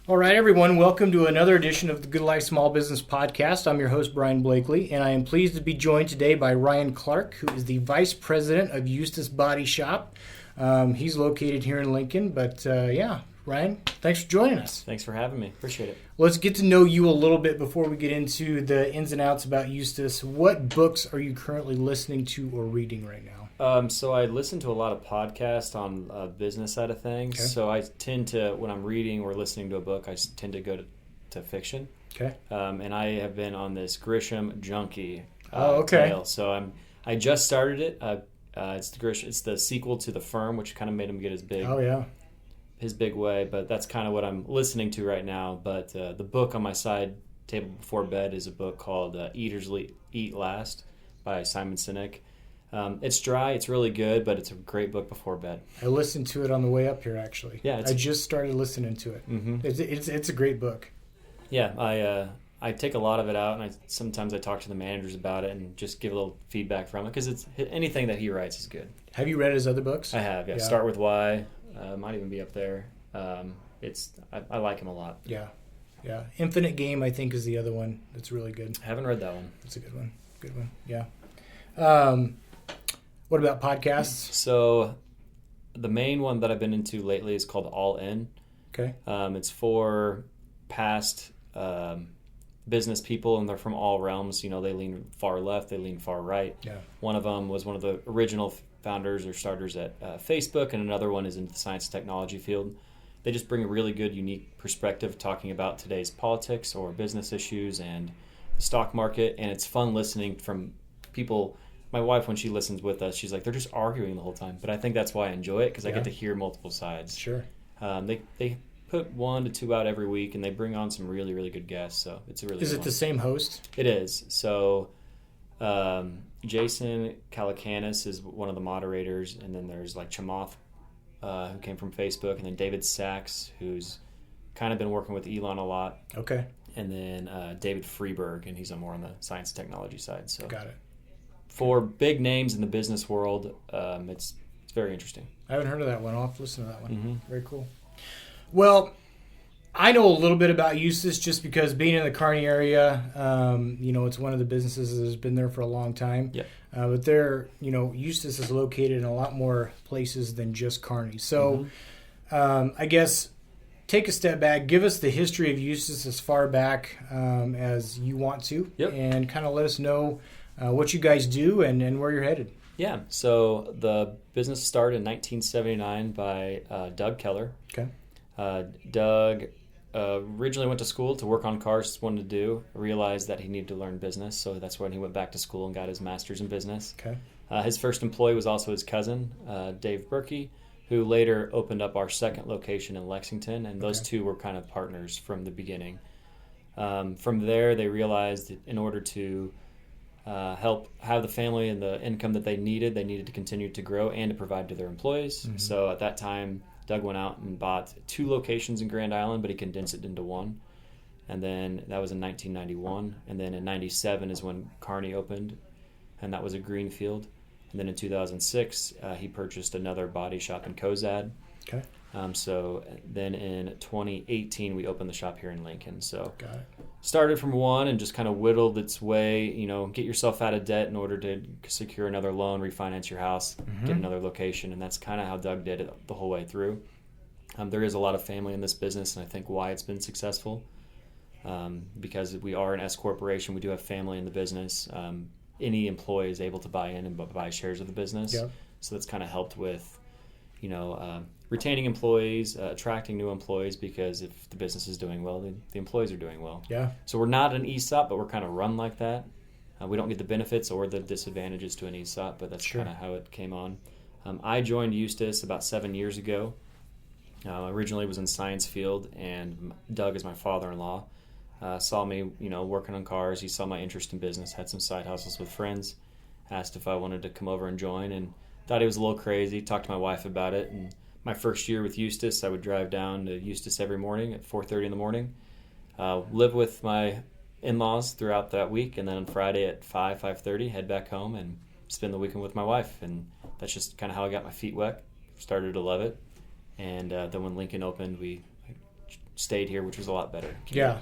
All right, everyone, welcome to another edition of the Good Life Small Business Podcast. I'm your host, Brian Blakely, and I am pleased to be joined today by Ryan Clark, who is the Vice President of Eustis Body Shop. He's located here in Lincoln, but Ryan, thanks for joining us. Thanks for having me. Appreciate it. Let's get to know you a little bit before we get into the ins and outs about Eustis. What books are you currently listening to or reading right now? So I listen to a lot of podcasts on business side of things. Okay. So I tend to, when I'm reading or listening to a book, I tend to go to fiction. Okay. And I have been on this Grisham junkie okay. tale. So I just started it. It's the sequel to The Firm, which kind of made him get his big way. But that's kind of what I'm listening to right now. But the book on my side table before bed is a book called Eat Last by Simon Sinek. It's dry, it's really good, but it's a great book before bed. I listened to it on the way up here, actually. Yeah, I just started listening to it. Mm-hmm. It's a great book. Yeah, I take a lot of it out, and sometimes I talk to the managers about it and just give a little feedback from it, because it's anything that he writes is good. Have you read his other books? I have, yeah. Start With Why, might even be up there. I like him a lot. Yeah. Infinite Game, I think, is the other one that's really good. I haven't read that one. It's a good one. Yeah. What about podcasts? So the main one that I've been into lately is called All In. Okay. It's for past business people, and they're from all realms. You know, they lean far left, they lean far right. Yeah. One of them was one of the original founders or starters at Facebook, and another one is in the science and technology field. They just bring a really good, unique perspective talking about today's politics or business issues and the stock market, and it's fun listening from people. My wife, when she listens with us, she's like, they're just arguing the whole time. But I think that's why I enjoy it, because I get to hear multiple sides. Sure. They put 1 to 2 out every week, and they bring on some really, really good guests. So it's a really Is good it one. the same host? It is. So Jason Calacanis is one of the moderators, and then there's like Chamath, who came from Facebook, and then David Sachs, who's kind of been working with Elon a lot. Okay. And then David Freeberg, and he's more on the science and technology side. So Got it. For big names in the business world, it's very interesting. I haven't heard of that one. I'll have to listen to that one. Mm-hmm. Very cool. Well, I know a little bit about Eustis just because being in the Kearney area, it's one of the businesses that has been there for a long time. Yep. But Eustis is located in a lot more places than just Kearney. So I guess take a step back, give us the history of Eustis as far back as you want to, and kind of let us know what you guys do and where you're headed. Yeah, so the business started in 1979 by Doug Keller. Okay. Doug originally went to school to work on cars, just wanted to do, realized that he needed to learn business, so that's when he went back to school and got his master's in business. Okay. His first employee was also his cousin, Dave Berkey, who later opened up our second location in Lexington, and those two were kind of partners from the beginning. From there, they realized that in order to help have the family and the income that they needed to continue to grow and to provide to their employees. Mm-hmm. So at that time, Doug went out and bought 2 locations in Grand Island, but he condensed it into one. And then that was in 1991. And then in 97 is when Kearney opened, and that was a greenfield. And then in 2006, he purchased another body shop in Cozad. Okay. So then in 2018, we opened the shop here in Lincoln. So Got it. Started from one and just kind of whittled its way, get yourself out of debt in order to secure another loan, refinance your house, get another location. And that's kind of how Doug did it the whole way through. There is a lot of family in this business, and I think why it's been successful. Because we are an S corporation, we do have family in the business. Any employee is able to buy in and buy shares of the business. Yep. So that's kind of helped with, retaining employees, attracting new employees, because if the business is doing well, the employees are doing well. Yeah. So we're not an ESOP, but we're kind of run like that. We don't get the benefits or the disadvantages to an ESOP, but that's kind of how it came on. I joined Eustis about 7 years ago. Originally was in science field, and Doug is my father-in-law. Saw me, working on cars. He saw my interest in business, had some side hustles with friends, asked if I wanted to come over and join, and thought he was a little crazy. Talked to my wife about it, and my first year with Eustis, I would drive down to Eustis every morning at 4:30 in the morning, live with my in-laws throughout that week, and then on Friday at 5:30, head back home and spend the weekend with my wife. And that's just kind of how I got my feet wet. Started to love it. And then when Lincoln opened, we stayed here, which was a lot better. Yeah.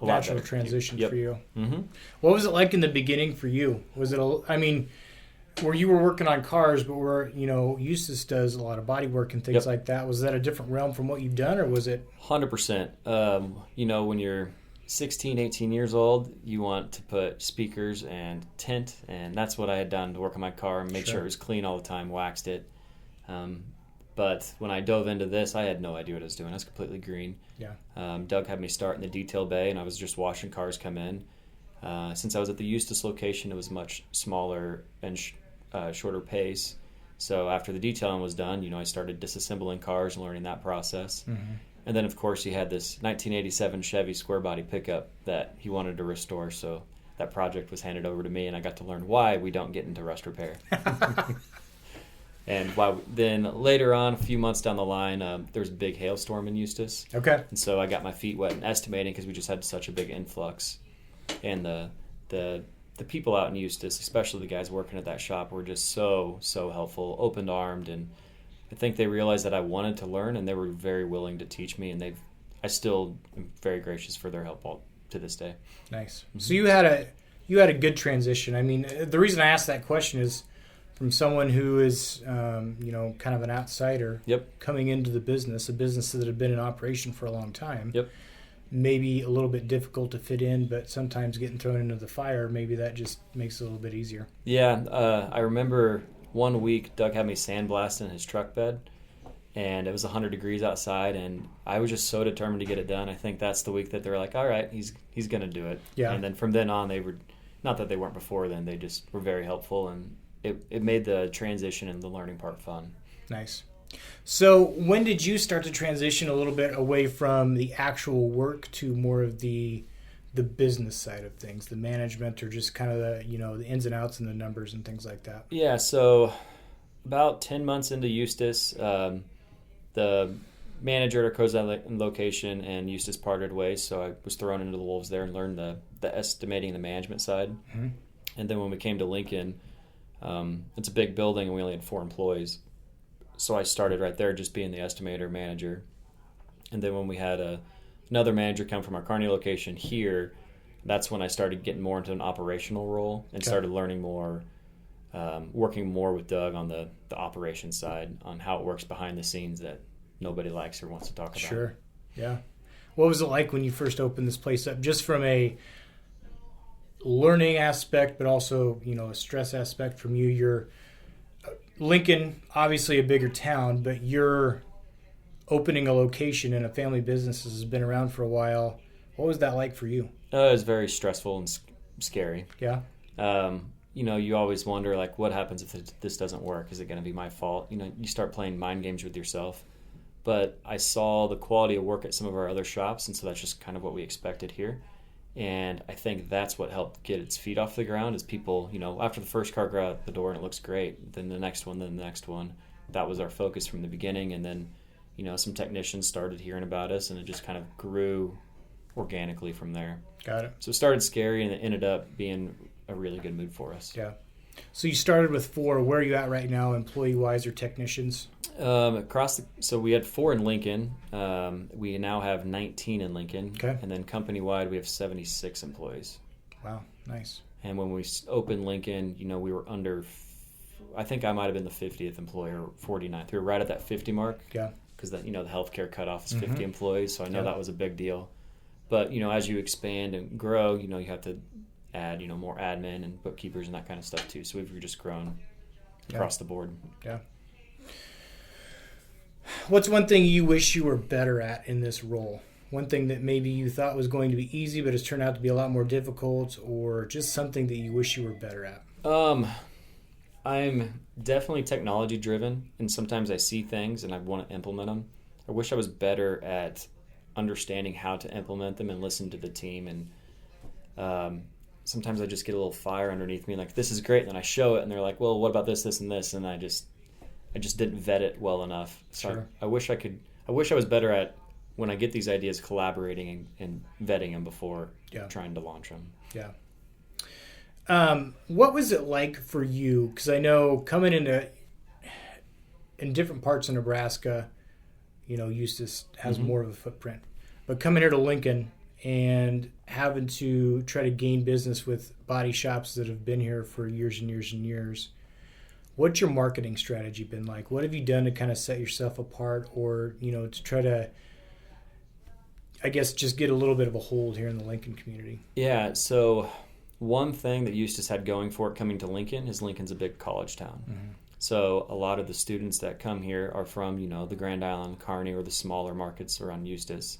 A lot Natural better. transition Yep. for you. Mm-hmm. What was it like in the beginning for you? Was it, where you were working on cars, but where, Eustis does a lot of body work and things Yep. like that. Was that a different realm from what you've done, or was it? 100%. When you're 16, 18 years old, you want to put speakers and tint, and that's what I had done to work on my car and make sure it was clean all the time, waxed it. But when I dove into this, I had no idea what I was doing. I was completely green. Yeah. Doug had me start in the detail bay, and I was just watching cars come in. Since I was at the Eustis location, it was much smaller and shorter pace. So after the detailing was done, I started disassembling cars and learning that process. Mm-hmm. And then, of course, he had this 1987 Chevy square body pickup that he wanted to restore. So that project was handed over to me, and I got to learn why we don't get into rust repair. And then later on, a few months down the line, there was a big hailstorm in Eustis. Okay. And so I got my feet wet in estimating because we just had such a big influx. And the people out in Eustis, especially the guys working at that shop, were just so helpful, open-armed, and I think they realized that I wanted to learn, and they were very willing to teach me, and I still am very gracious for their help all to this day. Nice. Mm-hmm. So you had a good transition. I mean, the reason I asked that question is from someone who is, kind of an outsider coming into the business, a business that had been in operation for a long time. Yep. Maybe a little bit difficult to fit in, but sometimes getting thrown into the fire, maybe that just makes it a little bit easier. Yeah, I remember one week Doug had me sandblasting his truck bed, and it was 100 degrees outside, and I was just so determined to get it done. I think that's the week that they were like, all right, he's going to do it. Yeah. And then from then on, they were, not that they weren't before then, they just were very helpful, and it made the transition and the learning part fun. Nice. So when did you start to transition a little bit away from the actual work to more of the business side of things, the management, or just kind of the ins and outs and the numbers and things like that? Yeah, so about 10 months into Eustis, the manager at our Cozad location and Eustis parted ways, so I was thrown into the wolves there and learned the estimating and the management side. Mm-hmm. And then when we came to Lincoln, it's a big building and we only had 4 employees. So I started right there just being the estimator manager. And then when we had another manager come from our Kearney location here, that's when I started getting more into an operational role and started learning more, working more with Doug on the operations side, on how it works behind the scenes that nobody likes or wants to talk about. Sure. Yeah. What was it like when you first opened this place up, just from a learning aspect, but also, a stress aspect from you? You're Lincoln, obviously a bigger town, but you're opening a location in a family business that has been around for a while. What was that like for you? It was very stressful and scary. Yeah. You always wonder, like, what happens if this doesn't work? Is it going to be my fault? You start playing mind games with yourself. But I saw the quality of work at some of our other shops, and so that's just kind of what we expected here. And I think that's what helped get its feet off the ground is people, after the first car got out the door and it looks great, then the next one, then the next one. That was our focus from the beginning. And then, some technicians started hearing about us, and it just kind of grew organically from there. Got it. So it started scary, and it ended up being a really good move for us. Yeah. So you started with 4. Where are you at right now, employee-wise or technicians? So we had 4 in Lincoln. We now have 19 in Lincoln. Okay. And then company-wide, we have 76 employees. Wow, nice. And when we opened Lincoln, we were under, I think I might have been the 50th employer, 49th. We were right at that 50 mark. Yeah. Because the healthcare cutoff is 50 employees, so I know that was a big deal. But, as you expand and grow, you have to add, more admin and bookkeepers and that kind of stuff too. So we've just grown across the board. Yeah. What's one thing you wish you were better at in this role? One thing that maybe you thought was going to be easy but has turned out to be a lot more difficult, or just something that you wish you were better at? I'm definitely technology driven, and sometimes I see things and I want to implement them. I wish I was better at understanding how to implement them and listen to the team. And sometimes I just get a little fire underneath me, like, this is great, and then I show it and they're like, well, what about this, this, and this? And I just didn't vet it well enough. So sure. I wish I was better at, when I get these ideas, collaborating and vetting them before trying to launch them. Yeah. What was it like for you? Because I know coming in different parts of Nebraska, Eustis has more of a footprint. But coming here to Lincoln and having to try to gain business with body shops that have been here for years and years and years, what's your marketing strategy been like? What have you done to kind of set yourself apart, or, to try to, I guess, just get a little bit of a hold here in the Lincoln community? Yeah, so one thing that Eustis had going for it coming to Lincoln is Lincoln's a big college town. Mm-hmm. So a lot of the students that come here are from, the Grand Island, Kearney, or the smaller markets around Eustis.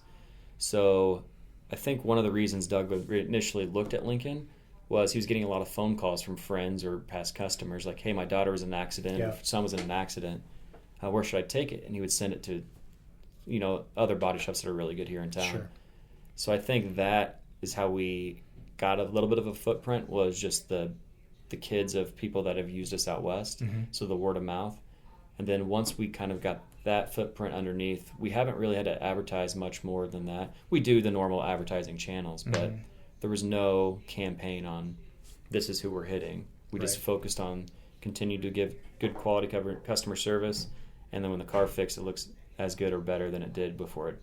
So I think one of the reasons Doug initially looked at Lincoln was he was getting a lot of phone calls from friends or past customers like, hey, my daughter was in an accident, or son was in an accident. Where should I take it? And he would send it to, other body shops that are really good here in town. Sure. So I think that is how we got a little bit of a footprint, was just the kids of people that have used us out west, so the word of mouth. And then once we kind of got that footprint underneath, we haven't really had to advertise much more than that. We do the normal advertising channels, but there was no campaign on this is who we're hitting. We just focused on continue to give good quality customer service, and then when the car fixed, it looks as good or better than it did before it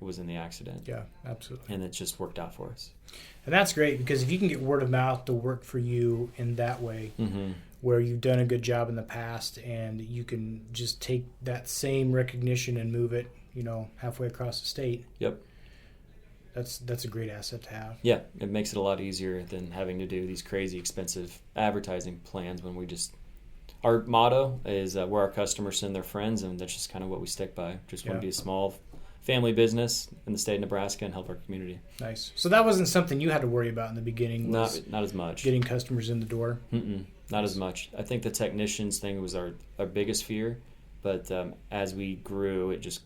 was in the accident. Yeah, absolutely. And it just worked out for us. And that's great, because if you can get word of mouth to work for you in that way, where you've done a good job in the past, and you can just take that same recognition and move it, halfway across the state. Yep. That's a great asset to have. Yeah, it makes it a lot easier than having to do these crazy expensive advertising plans when we just... Our motto is where our customers send their friends, and that's just kind of what we stick by. Just want to be a small family business in the state of Nebraska and help our community. Nice. So that wasn't something you had to worry about in the beginning? Not as much. Getting customers in the door? Not as much. I think the technicians thing was our biggest fear, but as we grew, it's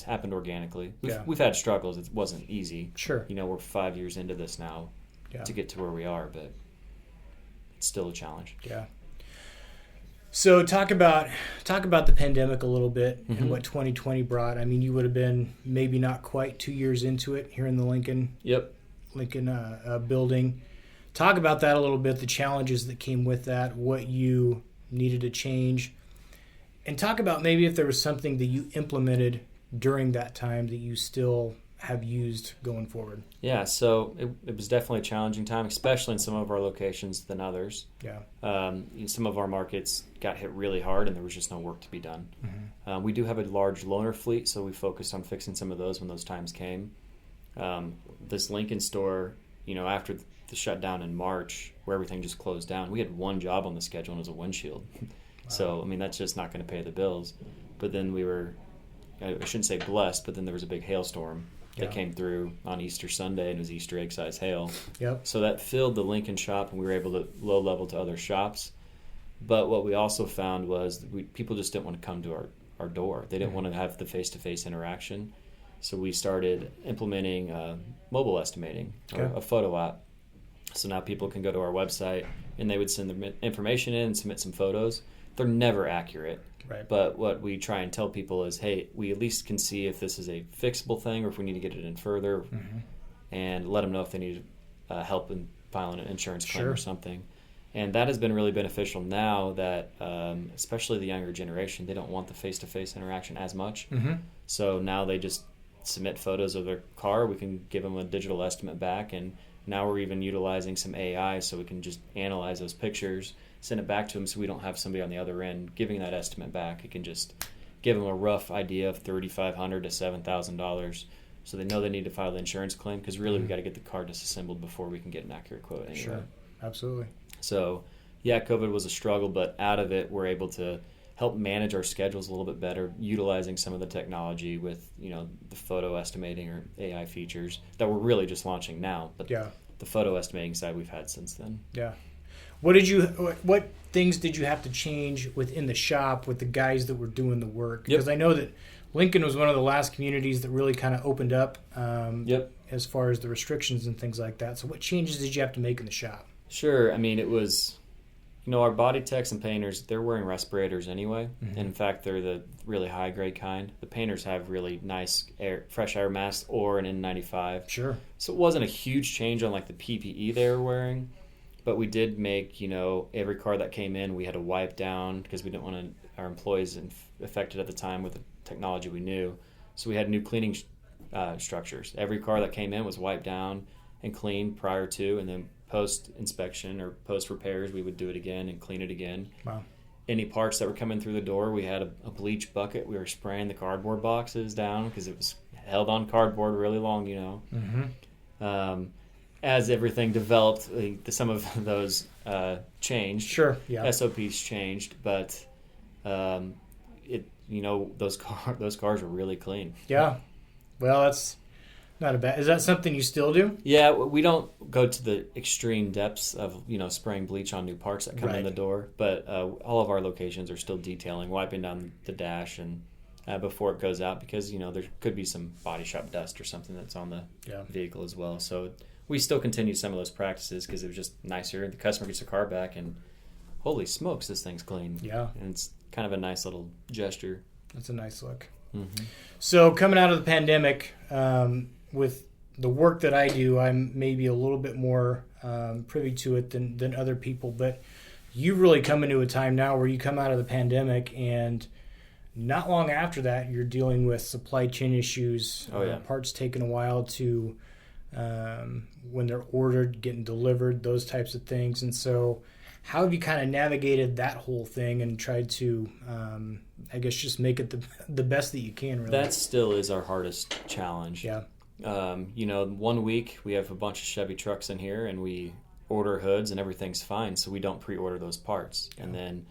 happened organically. We've had struggles. It wasn't easy. Sure. We're 5 years into this now to get to where we are, but it's still a challenge. Yeah. So talk about the pandemic a little bit and what 2020 brought. I mean, you would have been maybe not quite 2 years into it here in the Lincoln building. Talk about that a little bit, the challenges that came with that, what you needed to change, and talk about maybe if there was something that you implemented during that time that you still have used going forward. Yeah, so it was definitely a challenging time, especially in some of our locations than others. Yeah. Some of our markets got hit really hard, and there was just no work to be done. We do have a large loaner fleet, so we focused on fixing some of those when those times came. This Lincoln store, after the shutdown in March, where everything just closed down, we had one job on the schedule, and it was a windshield. Wow. So, that's just not going to pay the bills. But then we were, I shouldn't say blessed, but then there was a big hailstorm that came through on Easter Sunday, and it was Easter egg size hail. Yep. So that filled the Lincoln shop, and we were able to low level to other shops. But what we also found was people just didn't want to come to our door. They didn't want to have the face-to-face interaction. So we started implementing mobile estimating, or a photo app. So now people can go to our website, and they would send their information in and submit some photos. They're never accurate. Right. But what we try and tell people is, hey, we at least can see if this is a fixable thing or if we need to get it in further, and let them know if they need help in filing an insurance claim or something. And that has been really beneficial now that, especially the younger generation, they don't want the face-to-face interaction as much. So now they just submit photos of their car. We can give them a digital estimate back, and now we're even utilizing some AI so we can just analyze those pictures, send it back to them so we don't have somebody on the other end giving that estimate back. It can just give them a rough idea of $3,500 to $7,000 so they know they need to file the insurance claim, because really we got to get the car disassembled before we can get an accurate quote anyway. Sure, absolutely. So, COVID was a struggle, but out of it we're able to help manage our schedules a little bit better, utilizing some of the technology with, the photo estimating or AI features that we're really just launching now. But the photo estimating side we've had since then. Yeah. What things did you have to change within the shop with the guys that were doing the work? Because I know that Lincoln was one of the last communities that really kind of opened up as far as the restrictions and things like that. So what changes did you have to make in the shop? Sure. It was, our body techs and painters, they're wearing respirators anyway. And in fact, they're the really high-grade kind. The painters have really nice fresh air masks or an N95. Sure. So it wasn't a huge change on, the PPE they were wearing. But we did make, every car that came in, we had to wipe down because we didn't want our employees affected at the time with the technology we knew. So we had new cleaning structures. Every car that came in was wiped down and cleaned prior to, and then post inspection or post repairs, we would do it again and clean it again. Wow. Any parts that were coming through the door, we had a bleach bucket. We were spraying the cardboard boxes down because it was held on cardboard really long, Mm-hmm. As everything developed, some of those changed. Sure, yeah. SOPs changed, but those cars were really clean. Yeah. Well, that's not a bad. Is that something you still do? Yeah, we don't go to the extreme depths of spraying bleach on new parts that come in the door, but all of our locations are still detailing, wiping down the dash and before it goes out, because there could be some body shop dust or something that's on the vehicle as well. So we still continue some of those practices because it was just nicer. The customer gets the car back and holy smokes, this thing's clean. Yeah, and it's kind of a nice little gesture. That's a nice look. Mm-hmm. So coming out of the pandemic, with the work that I do, I'm maybe a little bit more privy to it than other people, but you really come into a time now where you come out of the pandemic and not long after that you're dealing with supply chain issues, parts taking a while to when they're ordered, getting delivered, those types of things. And so how have you kind of navigated that whole thing and tried to, I guess, just make it the best that you can, really? That still is our hardest challenge. Yeah. 1 week we have a bunch of Chevy trucks in here and we order hoods and everything's fine, so we don't pre-order those parts. Yeah. And then,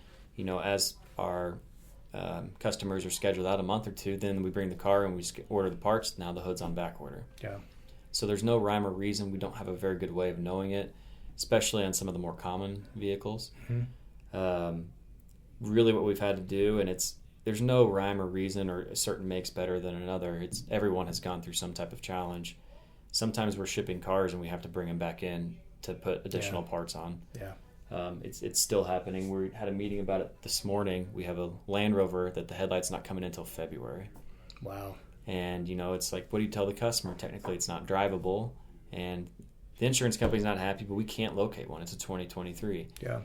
as our customers are scheduled out a month or two, then we bring the car and we order the parts. Now the hood's on back order. Yeah. So there's no rhyme or reason. We don't have a very good way of knowing it, especially on some of the more common vehicles. Mm-hmm. Really what we've had to do, and there's no rhyme or reason or a certain makes better than another. Everyone has gone through some type of challenge. Sometimes we're shipping cars and we have to bring them back in to put additional parts on. Yeah. It's still happening. We had a meeting about it this morning. We have a Land Rover that the headlight's not coming in until February. Wow. And, it's like, what do you tell the customer? Technically, it's not drivable, and the insurance company's not happy, but we can't locate one. It's a 2023. Yeah.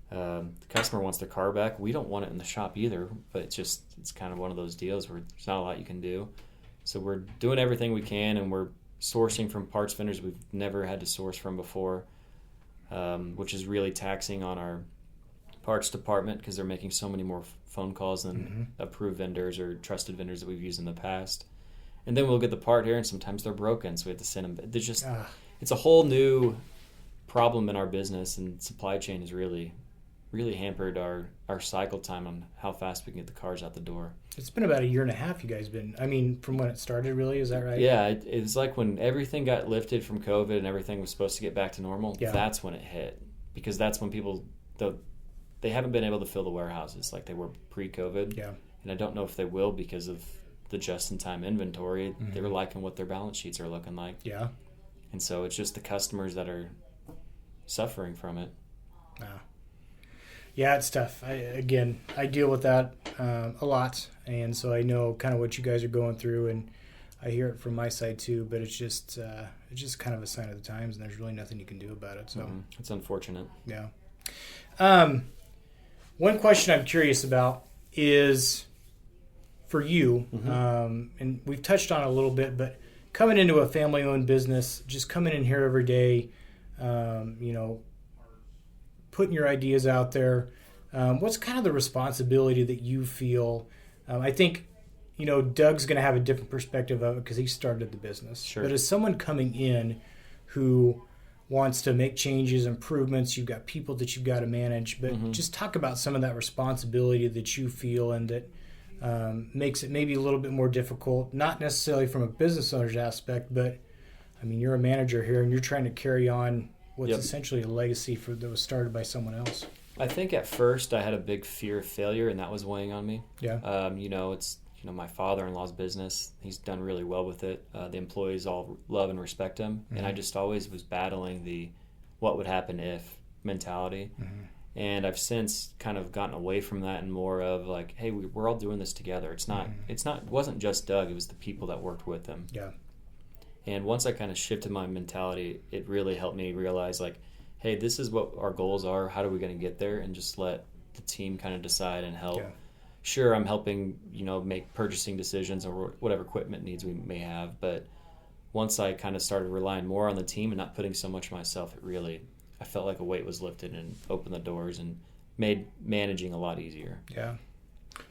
The customer wants their car back. We don't want it in the shop either, but it's kind of one of those deals where there's not a lot you can do. So we're doing everything we can, and we're sourcing from parts vendors we've never had to source from before, which is really taxing on our parts department because they're making so many more phone calls than approved vendors or trusted vendors that we've used in the past. And then we'll get the part here, and sometimes they're broken, so we have to send them. There's just it's a whole new problem in our business, and supply chain has really hampered our cycle time on how fast we can get the cars out the door. It's been about a year and a half you guys been, from when it started, really, is that right? Yeah, it was like when everything got lifted from COVID and everything was supposed to get back to normal, that's when it hit. Because that's when people, they haven't been able to fill the warehouses like they were pre-COVID. Yeah. And I don't know if they will because of the just-in-time inventory. They were liking what their balance sheets are looking like. Yeah. And so it's just the customers that are suffering from it. Yeah, it's tough. I deal with that a lot, and so I know kind of what you guys are going through, and I hear it from my side too. But it's just kind of a sign of the times, and there's really nothing you can do about it. So it's unfortunate. Yeah. One question I'm curious about is for you, and we've touched on it a little bit, but coming into a family-owned business, just coming in here every day, putting your ideas out there, what's kind of the responsibility that you feel? I think, Doug's going to have a different perspective of it because he started the business. Sure. But as someone coming in who wants to make changes, improvements, you've got people that you've got to manage, but just talk about some of that responsibility that you feel and that makes it maybe a little bit more difficult, not necessarily from a business owner's aspect, but, you're a manager here and you're trying to carry on what's essentially a legacy that was started by someone else. I think at first I had a big fear of failure, and that was weighing on me. Yeah. It's my father-in-law's business. He's done really well with it. The employees all love and respect him, and I just always was battling the what would happen if mentality. And I've since kind of gotten away from that and more of like, hey, we're all doing this together. It wasn't just Doug, it was the people that worked with him. Yeah. And once I kind of shifted my mentality, it really helped me realize like, hey, this is what our goals are. How are we going to get there? And just let the team kind of decide and help. sure, I'm helping, make purchasing decisions or whatever equipment needs we may have. But once I kind of started relying more on the team and not putting so much myself, I felt like a weight was lifted and opened the doors and made managing a lot easier. Yeah.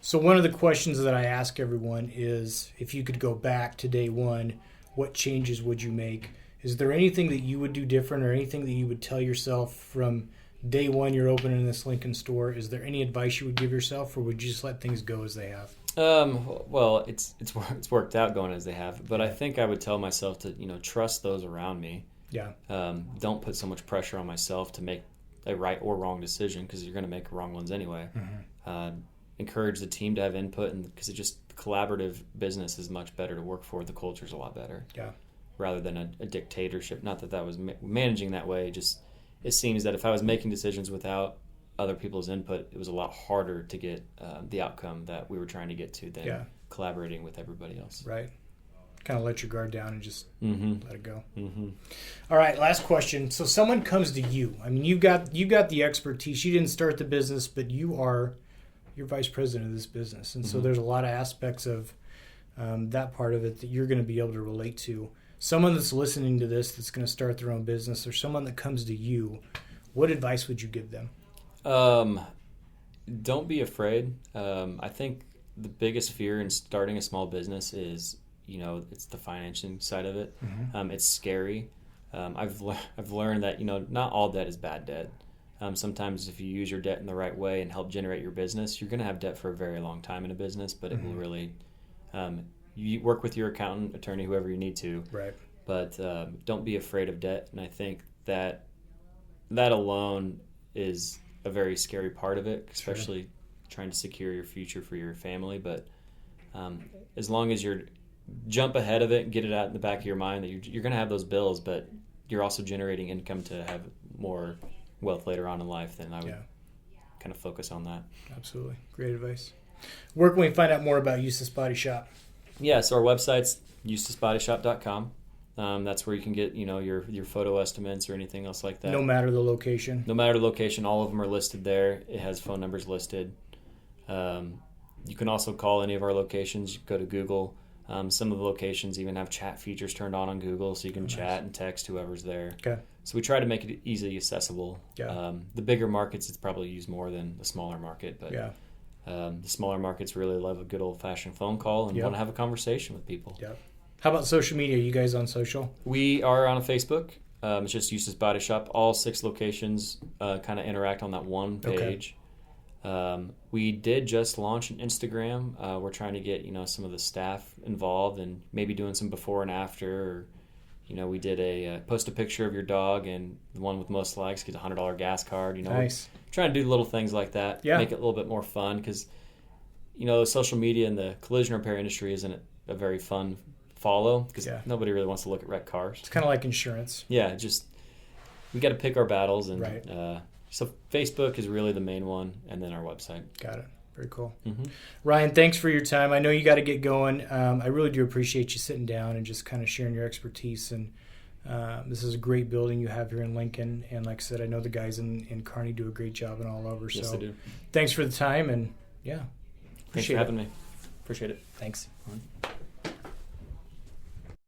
So one of the questions that I ask everyone is, if you could go back to day one, what changes would you make? Is there anything that you would do different, or anything that you would tell yourself from day one you're opening this Lincoln store? Is there any advice you would give yourself, or would you just let things go as they have? Well, it's worked out going as they have, but I think I would tell myself to, trust those around me. Yeah. Don't put so much pressure on myself to make a right or wrong decision, because you're going to make wrong ones anyway. Mm-hmm. Encourage the team to have input, and because collaborative business is much better to work for. The culture's a lot better. Yeah. Rather than a dictatorship. Not that was managing that way. Just it seems that if I was making decisions without other people's input, it was a lot harder to get the outcome that we were trying to get to than collaborating with everybody else. Right. Kind of let your guard down and just let it go. Mm-hmm. All right, last question. So someone comes to you. I mean, you got the expertise. You didn't start the business, but you're vice president of this business. And so there's a lot of aspects of that part of it that you're going to be able to relate to. Someone that's listening to this that's going to start their own business, or someone that comes to you, what advice would you give them? Don't be afraid. I think the biggest fear in starting a small business is, it's the financing side of it. Mm-hmm. It's scary. I've learned that, not all debt is bad debt. Sometimes if you use your debt in the right way and help generate your business, you're going to have debt for a very long time in a business, but it will really, you work with your accountant, attorney, whoever you need to. Right. But don't be afraid of debt. And I think that alone is a very scary part of it, especially trying to secure your future for your family. But as long as you're jump ahead of it and get it out in the back of your mind that you're going to have those bills, but you're also generating income to have more wealth later on in life, then I would kind of focus on that. Absolutely. Great advice. Where can we find out more about Eustis Body Shop? Yeah, so our website's eustisbodyshop.com. That's where you can get, your photo estimates or anything else like that. No matter the location? No matter the location. All of them are listed there. It has phone numbers listed. You can also call any of our locations. You go to Google. Some of the locations even have chat features turned on Google, so you can chat and text whoever's there. Okay. So we try to make it easily accessible. Yeah. The bigger markets, it's probably used more than the smaller market, but the smaller markets really love a good old-fashioned phone call and want to have a conversation with people. Yeah. How about social media? Are you guys on social? We are on Facebook. It's just Eustis Body Shop. All 6 locations kind of interact on that one page. Okay. We did just launch an Instagram. We're trying to get some of the staff involved and maybe doing some before and after. Or, we did post a picture of your dog, and the one with most likes gets a $100 gas card. Nice. Trying to do little things like that. Yeah. Make it a little bit more fun, because social media in the collision repair industry isn't a very fun follow, because nobody really wants to look at wrecked cars. It's kind of like insurance. Yeah, we got to pick our battles, and so Facebook is really the main one, and then our website. Got it. Very cool. Mm-hmm. Ryan, thanks for your time. I know you got to get going. I really do appreciate you sitting down and just kind of sharing your expertise. And this is a great building you have here in Lincoln. And like I said, I know the guys in Kearney do a great job and all over. Yes, so they do. Thanks for the time. And thanks for having me. Appreciate it. Thanks. Mm-hmm.